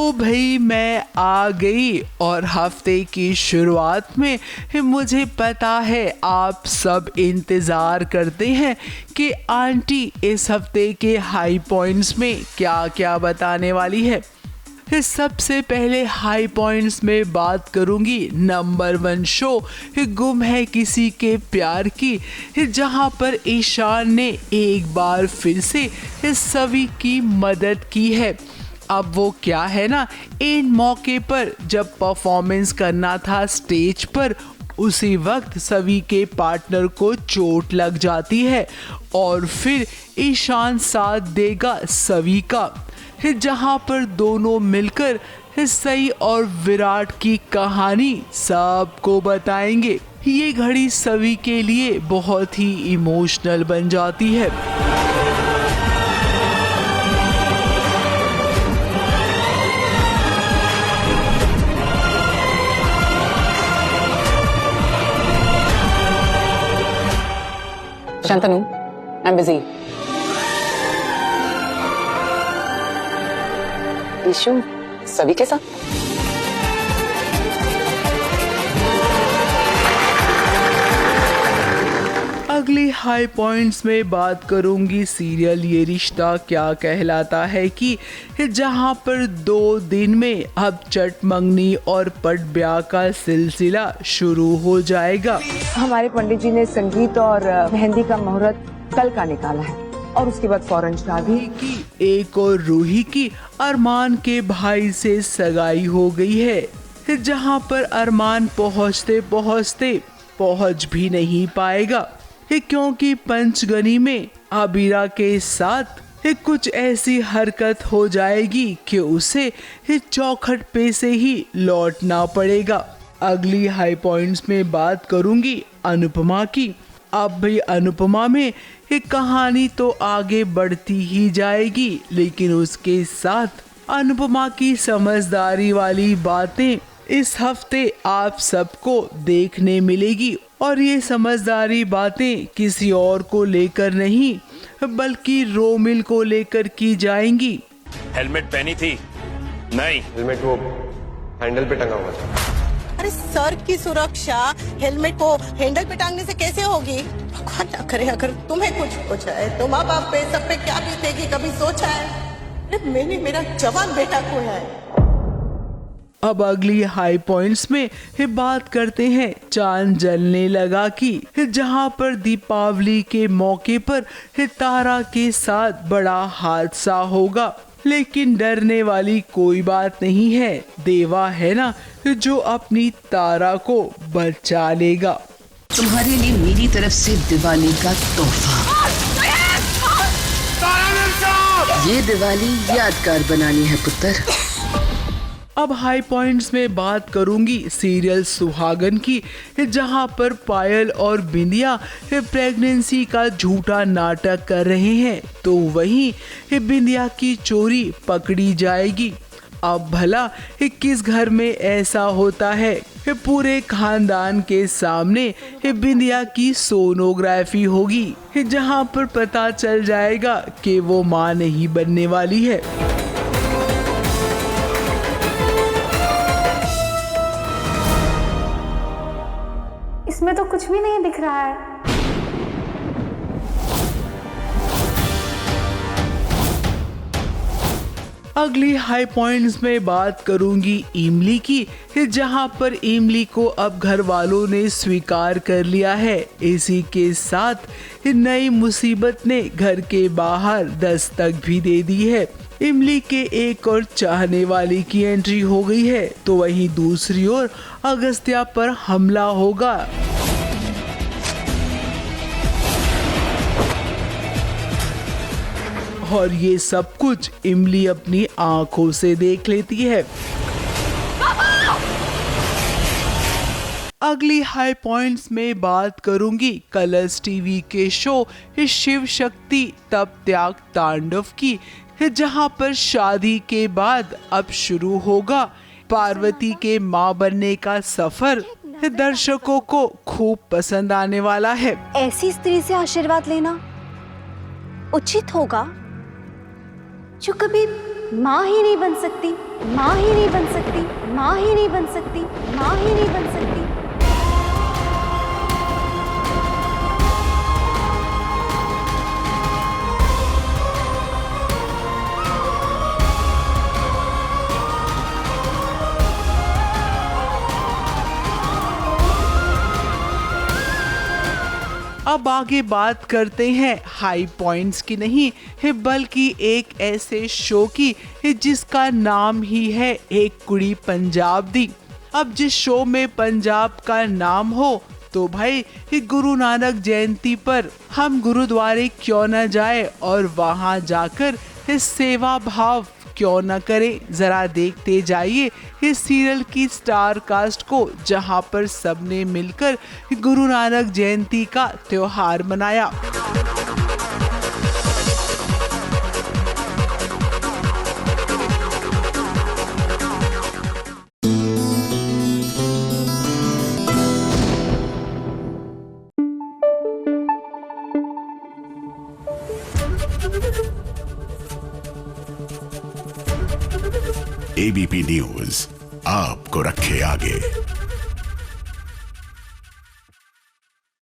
तो भाई मैं आ गई और हफ्ते की शुरुआत में मुझे पता है आप सब इंतज़ार करते हैं कि आंटी इस हफ्ते के हाई पॉइंट्स में क्या क्या बताने वाली है। सबसे पहले हाई पॉइंट्स में बात करूंगी नंबर 1 शो गुम है किसी के प्यार की, जहां पर ईशान ने एक बार फिर से सभी की मदद की है। अब वो क्या है ना, इन मौके पर जब परफॉर्मेंस करना था स्टेज पर, उसी वक्त सभी के पार्टनर को चोट लग जाती है और फिर ईशान साथ देगा सभी का, जहां पर दोनों मिलकर सई और विराट की कहानी सबको बताएंगे। ये घड़ी सभी के लिए बहुत ही इमोशनल बन जाती है। Shantanu, I'm busy. ईशु, सभी के साथ? अगली हाई पॉइंट्स में बात करूंगी सीरियल ये रिश्ता क्या कहलाता है की, जहां पर 2 दिन में अब चट मंगनी और पट ब्याह का सिलसिला शुरू हो जाएगा। हमारे पंडित जी ने संगीत और मेहंदी का मुहूर्त कल का निकाला है और उसके बाद फौरन शादी की। एक और रूही की अरमान के भाई से सगाई हो गई है, जहां पर अरमान पहुंचते पहुंचते पहुंच भी नहीं पाएगा, क्योंकि पंचगनी में आबिरा के साथ कुछ ऐसी हरकत हो जाएगी कि उसे चौखट पे से ही लौटना पड़ेगा। अगली हाई पॉइंट्स में बात करूंगी अनुपमा की। अब भी अनुपमा में एक कहानी तो आगे बढ़ती ही जाएगी, लेकिन उसके साथ अनुपमा की समझदारी वाली बातें इस हफ्ते आप सबको देखने मिलेगी, और ये समझदारी बातें किसी और को लेकर नहीं बल्कि रोमिल को लेकर की जाएंगी। हेलमेट पहनी थी? नहीं, हेलमेट वो हैंडल पे टंगा हुआ था। अरे सर की सुरक्षा हेलमेट को हैंडल पे टांगने से कैसे होगी? भगवान ना करे अगर तुम्हें कुछ हो जाए तो माँ बाप पे सब पे क्या बीतेगी, कभी सोचा है? अरे मैंने मेरा जवान बेटा खोया है। अब अगली हाई पॉइंट्स में बात करते हैं चांद जलने लगा की, जहां पर दीपावली के मौके पर तारा के साथ बड़ा हादसा होगा, लेकिन डरने वाली कोई बात नहीं है। देवा है ना जो अपनी तारा को बचा लेगा। तुम्हारे लिए मेरी तरफ से दिवाली का तोहफा। ये दिवाली यादगार बनानी है पुत्र। अब हाई पॉइंट्स में बात करूंगी सीरियल सुहागन की, जहां पर पायल और बिंदिया प्रेगनेंसी का झूठा नाटक कर रहे हैं, तो वहीं बिंदिया की चोरी पकड़ी जाएगी। अब भला किस घर में ऐसा होता है, पूरे खानदान के सामने बिंदिया की सोनोग्राफी होगी, जहां पर पता चल जाएगा कि वो मां नहीं बनने वाली है। इसमें तो कुछ भी नहीं दिख रहा है। अगली हाई पॉइंट्स में बात करूंगी इमली की, जहां पर इमली को अब घर वालों ने स्वीकार कर लिया है। इसी के साथ नई मुसीबत ने घर के बाहर दस्तक भी दे दी है। इमली के एक और चाहने वाली की एंट्री हो गई है, तो वहीं दूसरी ओर अगस्त्या पर हमला होगा। और ये सब कुछ इमली अपनी आंखों से देख लेती है। अगली हाई पॉइंट्स में बात करूंगी कलर्स टीवी के शो शिव शक्ति तप त्याग तांडव की, जहां पर शादी के बाद अब शुरू होगा पार्वती के मां बनने का सफर। दर्शकों को खूब पसंद आने वाला है। ऐसी स्त्री से आशीर्वाद लेना उचित होगा जो कभी माँ ही नहीं बन सकती, माँ ही नहीं बन सकती, माँ ही नहीं बन सकती, माँ ही नहीं बन सकती। अब आगे बात करते हैं हाई पॉइंट्स की नहीं है बल्कि एक ऐसे शो की जिसका नाम ही है एक कुड़ी पंजाब दी। अब जिस शो में पंजाब का नाम हो तो भाई गुरु नानक जयंती पर हम गुरुद्वारे क्यों न जाए और वहां जाकर सेवा भाव क्यों न करें। जरा देखते जाइए इस सीरियल की स्टार कास्ट को जहां पर सबने मिलकर गुरु नानक जयंती का त्योहार मनाया। एबीपी न्यूज आपको रखे आगे।